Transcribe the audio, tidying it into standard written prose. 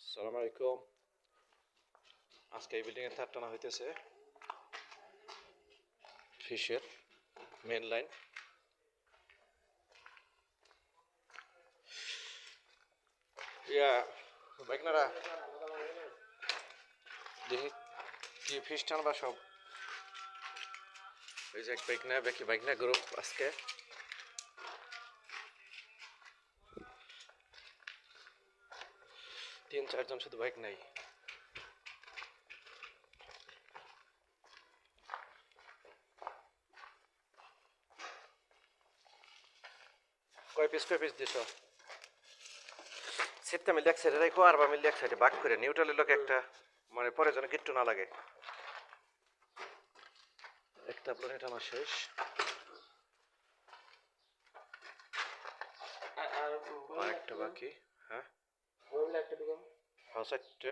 আসসালামু আলাইকুম। আজকে এই বিল্ডিং এর তার টানা হইতেছে ফিশের মেন লাইন। বাইকনারা দেখি কি ফিশ টানবা সব। এই যে এক বাইকনা বাকি বাইকনা গ্রুপ আজকে তিন চারজন শুধু বাইক নাই। কয় পিস দিছ? সেটটা মিলে এক সাইডে রাখো আর বা মিলে এক সাইডে বাক করে নিউট্রালের লোক একটা মানে পরে যেন কিট্টু না লাগে। একটা প্লেট টানা শেষ। আর একটা বাকি। হ্যাঁ, একটা